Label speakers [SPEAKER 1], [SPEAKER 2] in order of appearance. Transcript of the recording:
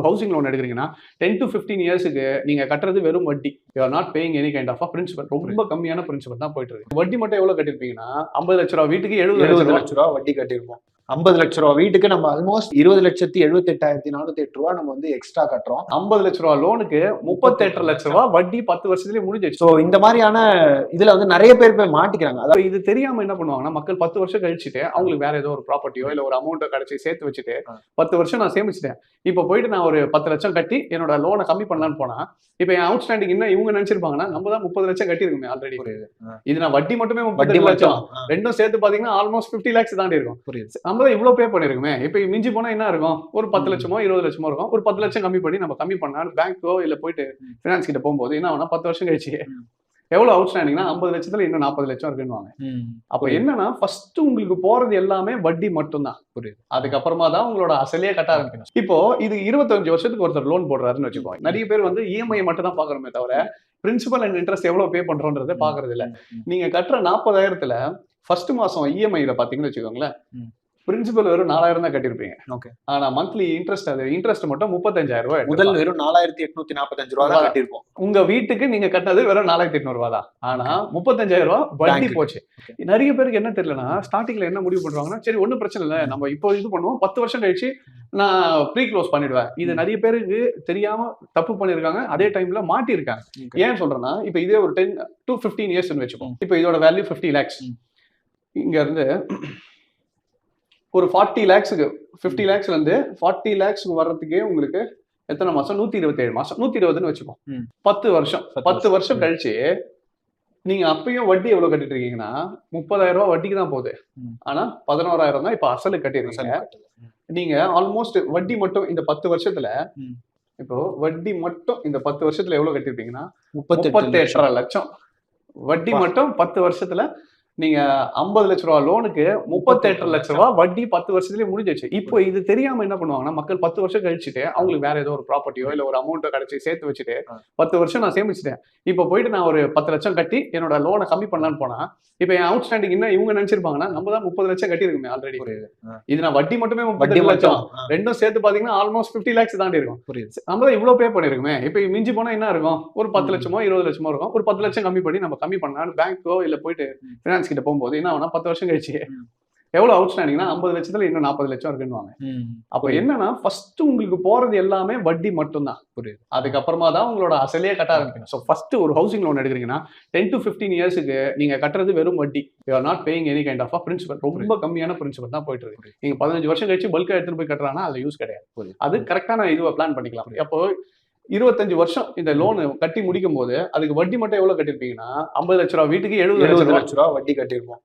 [SPEAKER 1] ஒரு housing loan எடுக்கிறீங்கன்னா 10 to 15 இயர்ஸ்க்கு நீங்க கட்டுறது வெறும் வட்டி. You are not paying any kind of principal. ரொம்ப கம்மியான பிரின்சிபல் தான் போயிட்டு இருக்கு. வட்டி மட்டும் எவ்வளவு கட்டிருப்பீங்கன்னா 50 லட்ச ரூபா வீட்டுக்கு 70
[SPEAKER 2] லட்ச ரூபா வட்டி கட்டிருப்போம். 50 லட்ச ரூபா வீட்டுக்கு நம்ம ஆல்மோஸ்ட் 20,78,408 ரூபா நம்ம வந்து எக்ஸ்ட்ரா கட்டுறோம்.
[SPEAKER 1] 50 லட்ச ரூபா லோனுக்கு 38 லட்ச ரூபா வட்டி 10 வருஷத்துலயே முடிஞ்சிச்சு.
[SPEAKER 2] ஸோ இந்த மாதிரியான இதுல வந்து நிறைய பேர் போய் மாட்டிக்கிறாங்க.
[SPEAKER 1] அதாவது இது தெரியாம என்ன பண்ணுவாங்கன்னா மக்கள் 10 வருஷம் கழிச்சுட்டு அவங்களுக்கு வேற ஏதோ ஒரு ப்ராப்பர்ட்டியோ இல்ல ஒரு அமௌண்ட்டோ கிடைச்சி சேர்த்து வச்சுட்டு 10 வருஷம் நான் சேமிச்சிட்டேன், இப்ப போயிட்டு நான் ஒரு 10 லட்சம் கட்டி என்னோட லோனை கம்மி பண்ணலான்னு போனா இப்ப என் அவுட் ஸ்டாண்டிங் என்ன இவங்க நினைச்சிருப்பாங்கன்னா நம்ம தான் 30 லட்சம் கட்டிருக்குமே ஆல்ரெடி. இது நான் வட்டி மட்டுமே 30 லட்சம் ரெண்டும் சேர்த்து பாத்தீங்கன்னா ஆல்மோஸ்ட் 50 lakhs தாண்டி இருக்கும். நம்ம தான் இவ்வளவு பே பண்ணிருக்குமே. இப்ப மிஞ்சி போனா என்ன இருக்கும், ஒரு 10 லட்சமோ 20 லட்சமோ இருக்கும். ஒரு 10 லட்சம் கம்மி பண்ணி நம்ம கம்மி பண்ணா பேங்க்கோ இல்ல போயிட்டு பினான்ஸ் கிட்ட போகும்போது என்ன ஆகும்னா 10 வருஷம் கழிச்சு எவ்வளவு அவுட் ஸ்டாண்டிங்னா 50 லட்சத்துல இன்னும் 40 லட்சம் இருக்குன்னு. அப்ப என்னன்னா ஃபர்ஸ்ட் உங்களுக்கு போறது எல்லாமே வட்டி மட்டும் தான். புரியுது. அதுக்கப்புறமா தான் உங்களோட அசலையே கட்ட ஆரம்பிக்கணும். இப்போ இது 25 வருஷத்துக்கு ஒருத்தர் லோன் போடுறாருன்னு வச்சுக்கோங்க. நிறைய பேர் வந்து இஎம்ஐ மட்டும் தான் பாக்குறோமே தவிர பிரின்சிபல் அண்ட் இன்ட்ரெஸ்ட் எவ்வளவு பே பண்றோன்றதை பாக்குறது இல்ல. நீங்க கட்டுற 40,000த்துல ஃபர்ஸ்ட் மாசம் இஎம்ஐல பாத்தீங்கன்னு வச்சுக்கோங்களேன், பிரின்சிபல் வெறும் 4,000 தான் கட்டிருப்பீங்க. ஓகே. ஆனா மந்த்லி இன்ட்ரெஸ்ட் மட்டும் 35,000 ரூபாய்.
[SPEAKER 2] முதல் வெறும் 4,845 ரூபாய் தான் கட்டிருப்போம்.
[SPEAKER 1] உங்க வீட்டுக்கு நீங்க கட்டினது வெறும் 4,800 ரூபாய் தான். ஆனா 35,000 ரூபாய் வட்டி போச்சு. நிறைய பேருக்கு என்ன தெரியலன்னா ஸ்டார்டிங்ல என்ன முடிவு பண்றாங்கன்னா, சரி ஒன்னும் பிரச்சனை இல்லை, நம்ம இப்போ இது பண்ணுவோம், 10 வருஷம் கழிச்சு நான் ப்ரீ க்ளோஸ் பண்ணிடுவேன். இது நிறைய பேருக்கு தெரியாம தப்பு பண்ணிருக்காங்க, அதே டைம்ல மாட்டி இருக்காங்க. ஏன் சொல்றேன்னா இப்ப இதே ஒரு 10 to 15 இயர்ஸ் வச்சுப்போம். இப்ப இதோட வேல்யூ 50 lakhs. இங்க இருந்து ஒரு 40 lakhsக்கு 50 lakhsல இருந்து 40 lakhsக்கு வர்றதுக்கே உங்களுக்கு எத்தனை மாசம், 127 மாசம், 120ன்னு வச்சுப்போம். 10 வருஷம் 10 வருஷம் கழிச்சு நீங்க அப்பயும் வட்டி எவ்வளவு கட்டிட்டு இருக்கீங்கன்னா 30,000 ரூபாய் வட்டிக்கு தான் போகுது. ஆனா 11,000 தான் இப்ப அசலுக்கு கட்டிருக்கீங்க. நீங்க ஆல்மோஸ்ட் வட்டி மட்டும் இந்த 10 வருஷத்துல இப்போ வட்டி மட்டும் இந்த 10 வருஷத்துல எவ்வளவு கட்டிருப்பீங்கன்னா 38.5 லட்சம் வட்டி மட்டும் 10 வருஷத்துல. நீங்க 50 லட்ச ரூபா லோனுக்கு 38 லட்ச ரூபா வட்டி 10 வருஷத்துலயே முடிஞ்சிச்சு. இப்போ இது தெரியாம என்ன பண்ணுவாங்கன்னா மக்கள் 10 வருஷம் கழிச்சுட்டு அவங்களுக்கு வேற ஏதோ ஒரு ப்ராப்பர்ட்டியோ இல்ல ஒரு அமௌண்ட்டோ கிடைச்சி சேர்த்து வச்சுட்டு 10 வருஷம் நான் சேமிச்சிட்டேன், இப்ப போயிட்டு நான் ஒரு 10 லட்சம் கட்டி என்னோட லோனை கம்மி பண்ணலான்னு போனா இப்ப என் அவுட் ஸ்டாண்டிங் என்ன இவங்க நினைச்சிருப்பாங்கன்னா நம்ம தான் 30 லட்சம் கட்டிருக்குமே ஆல்ரெடி. இது நான் வட்டி மட்டுமே 30 லட்சம் ரெண்டும் சேர்த்து பாத்தீங்கன்னா ஆல்மோஸ்ட் 50 lakhs தாண்டி இருக்கும். நம்ம தான் இவ்வளவு பே பண்ணிருக்குமே. இப்ப மிஞ்சி போனா என்ன இருக்கும், ஒரு 10 லட்சமோ 20 லட்சமோ இருக்கும். ஒரு 10 லட்சம் கம்மி பண்ணி நம்ம கம்மி பண்ணா பேங்க்கோ இல்ல போயிட்டு பினான்ஸ் கிட்ட போகும்போது என்ன ஆகும்னா 10 வருஷம் கழிச்சு எவ்வளவு அவுட் ஸ்டாண்டிங்னா 50 லட்சத்துல இன்னும் 40 லட்சம் இருக்குன்னு. அப்ப என்னன்னா ஃபர்ஸ்ட் உங்களுக்கு போறது எல்லாமே வட்டி மட்டும் தான். புரியுது. அதுக்கப்புறமா தான் உங்களோட அசலையே கட்ட ஆரம்பிக்கணும். ஸோ ஃபர்ஸ்ட் ஒரு ஹவுசிங் லோன் எடுக்கிறீங்கன்னா 10 to 15 இயர்ஸ்க்கு நீங்க கட்டுறது வெறும் வட்டி. You are not paying any kind of principal. ரொம்ப கம்மியான பிரின்சிபல் தான் போயிட்டு இருக்கு. நீங்க 15 வருஷம் கழிச்சு பல்கா எடுத்துட்டு போய் கட்டுறாங்கன்னா அதுல யூஸ் கிடையாது. அது கரெக்டான இதுவை பிளான் பண்ணிக்கலாம். அப்போ 25 வருஷம் இந்த லோன் கட்டி முடிக்கும் போது அதுக்கு வட்டி மட்டும் எவ்வளவு கட்டிருப்பீங்கன்னா 50 லட்ச ரூபாய் வீட்டுக்கு 70 லட்ச ரூபாய்
[SPEAKER 2] வட்டி கட்டிருப்போம்.